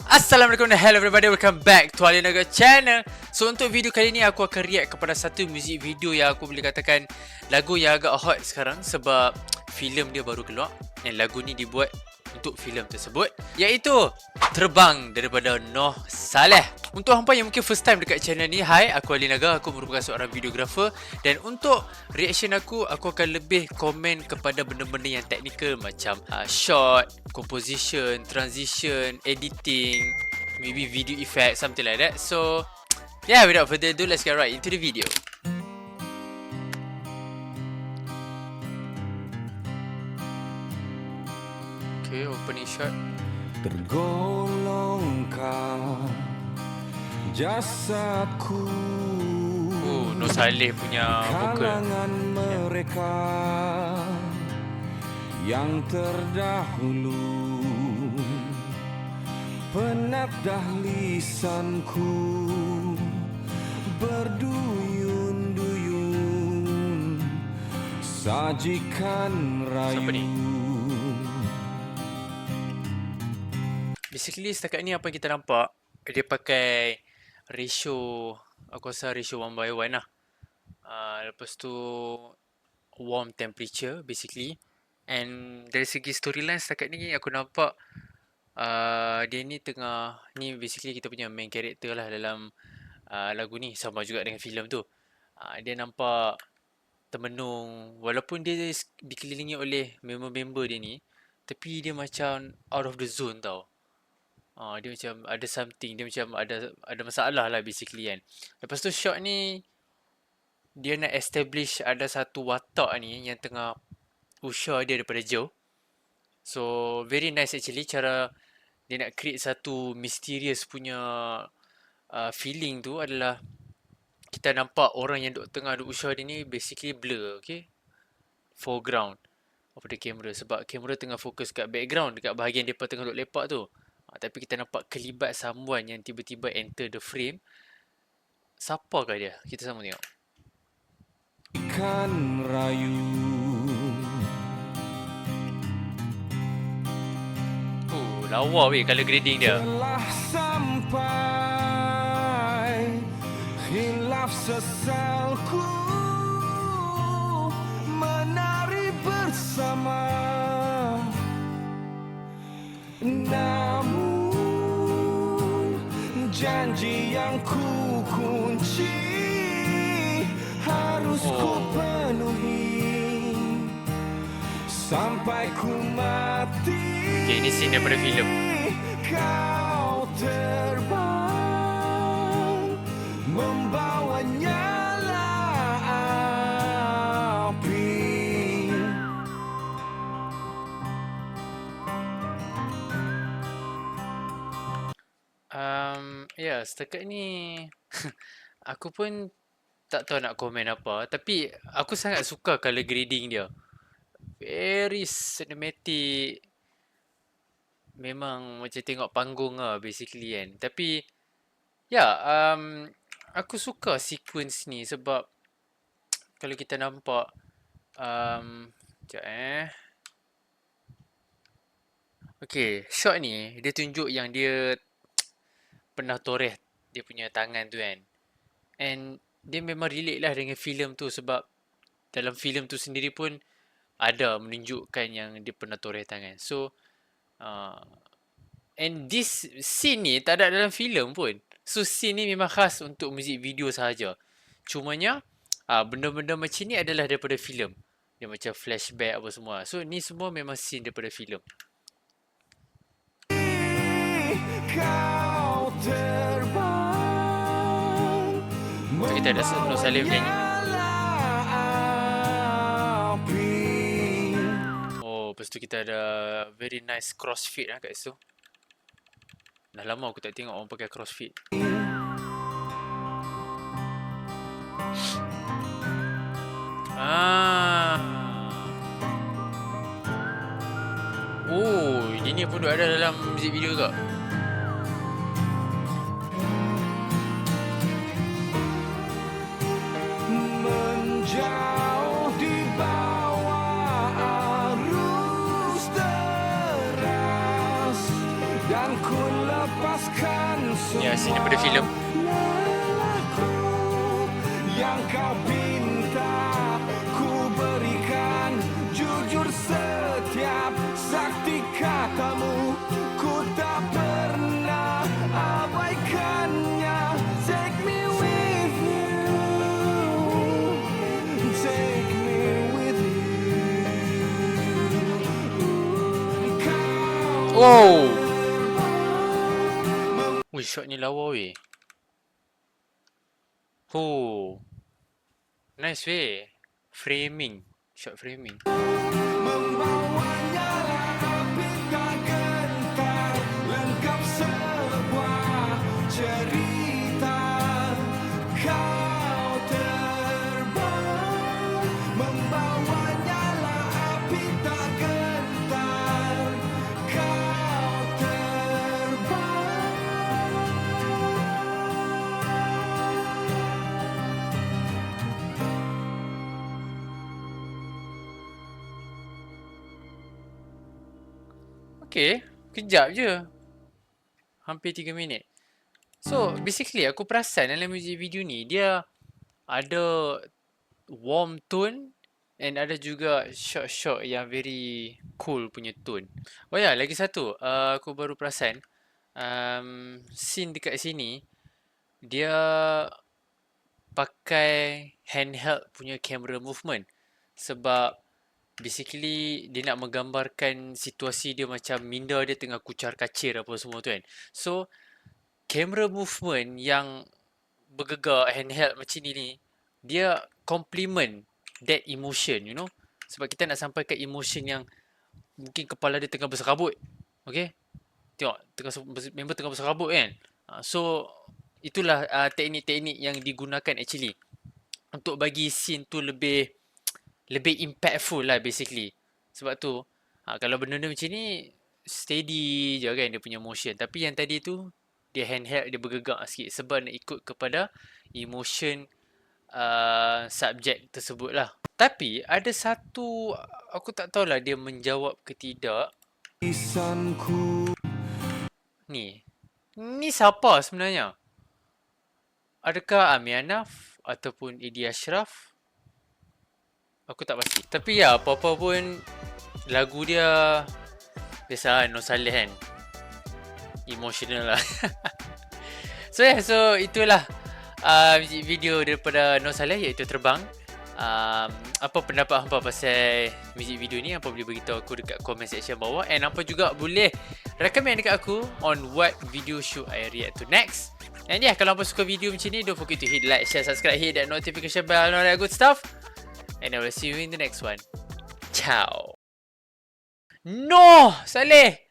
Assalamualaikum dan hello everybody, welcome back to Ali Naga channel. So untuk video kali ni aku akan react kepada satu music video yang aku boleh katakan lagu yang agak hot sekarang sebab filem dia baru keluar. Dan lagu ni dibuat untuk filem tersebut, iaitu Terbang daripada Noh Saleh. Untuk hampa yang mungkin first time dekat channel ni, hai, aku Ali Naga, aku merupakan seorang videographer. Dan untuk reaction aku akan lebih komen kepada benda-benda yang technical macam shot, composition, transition, editing, maybe video effect, something like that. So yeah, without further ado, let's get right into the video. Okay, opening shot. Tergolongkah jasadku Noh Saleh punya vokal. kalangan mereka yang terdahulu, penatdah lisanku berduyun-duyun, sajikan Siapa ni? rayu. Basically setakat ni apa yang kita nampak, dia pakai ratio, aku rasa ratio 1:1 lah. Lepas tu warm temperature basically. And dari segi storyline setakat ni aku nampak dia ni tengah, ni basically kita punya main character lah dalam lagu ni, sama juga dengan filem tu. Dia nampak termenung walaupun dia dikelilingi oleh member-member dia ni, tapi dia macam out of the zone tau. Dia macam ada something, dia macam ada masalah lah basically kan. Lepas tu shot ni dia nak establish ada satu watak ni yang tengah usher dia daripada jauh. So very nice actually cara dia nak create satu mysterious punya feeling tu adalah kita nampak orang yang tengah usher dia ni basically blur, okay? Foreground of the camera, sebab kamera tengah fokus kat background, dekat bahagian depa tengah duduk lepak tu. Tapi kita nampak kelibat someone yang tiba-tiba enter the frame. Siapakah dia? Kita sama tengok. Ikan rayu, Lawa weh color grading dia. telah sampai khilaf sesalku, menari bersama. Namun janji yang ku kunci harus ku penuhi sampai ku mati. Okay, ini scene daripada filem. Kau terbang membawa nyala api. Ya, setakat ni aku pun tak tahu nak komen apa, tapi aku sangat suka color grading dia. Very cinematic. Memang macam tengok panggung lah basically kan. Tapi ya, aku suka sequence ni sebab kalau kita nampak sekejap okay, shot ni dia tunjuk yang dia pernah toreh dia punya tangan tu kan. And dia memang relate lah dengan filem tu sebab dalam filem tu sendiri pun ada menunjukkan yang dia pernah toreh tangan. So and this scene ni tak ada dalam filem pun. So scene ni memang khas untuk muzik video sahaja. Cumanya benda-benda macam ni adalah daripada filem. Dia macam flashback apa semua. So ni semua memang scene daripada filem. Kau terbang So kita ada Noh Saleh nyanyi. Oh, lepas tu kita ada very nice crossfit lah kat situ. Dah lama aku tak tengok orang pakai crossfit. Oh, ini pun ada dalam music video ke? Menjauh di bawah arus deras dan ku lepas Ya, scene daripada filem. lelahku yang kau pinta, ku berikan jujur setiap sakti katamu, ku tak pernah abaikannya. Take me with you, take me with you. Kau Wow. Wih, shot ni lawa weh. Oh. Nice weh. Framing. Shot framing. membawanya lah api tak gentar, lengkap sebuah cerita. Kau terbang, membawanya lah api tak gentar. Kau terbang. Okay. Kejap je. Hampir 3 minit. So, basically aku perasan dalam music video ni, dia ada warm tone and ada juga shot-shot yang very cool punya tone. Oh ya, lagi satu. Aku baru perasan. Scene dekat sini, dia pakai handheld punya camera movement. Sebab basically dia nak menggambarkan situasi dia macam minda dia tengah kucar-kacir apa semua tu kan. So, camera movement yang bergegar handheld macam ni, dia complement that emotion, you know. Sebab kita nak sampaikan emotion yang mungkin kepala dia tengah berserabut. Okay? Tengok, member tengah berserabut kan. So, itulah teknik-teknik yang digunakan actually untuk bagi scene tu lebih impactful lah basically. Sebab tu, kalau benda-benda macam ni, steady je kan dia punya motion. Tapi yang tadi tu, dia handheld, dia bergerak sikit sebab nak ikut kepada emotion subjek tersebut lah. Tapi ada satu, aku tak tahulah dia menjawab ke tidak. Lisanku Ni siapa sebenarnya? Adakah Amir Anaf ataupun Eddie Ashraf? Aku tak pasti. Tapi ya, apa-apa pun lagu dia biasa No Saleh kan. Emotional lah. So itulah video daripada No Saleh, iaitu Terbang. Apa pendapat hampa pasal music video ni? Apa boleh beritahu aku dekat comment section bawah. And apa juga boleh recommend dekat aku on what video should I react to next. And yeah, kalau hampa suka video macam ni, don't forget to hit like, share, subscribe, hit that notification bell and all that good stuff. And I will see you in the next one. Ciao. No, Saleh.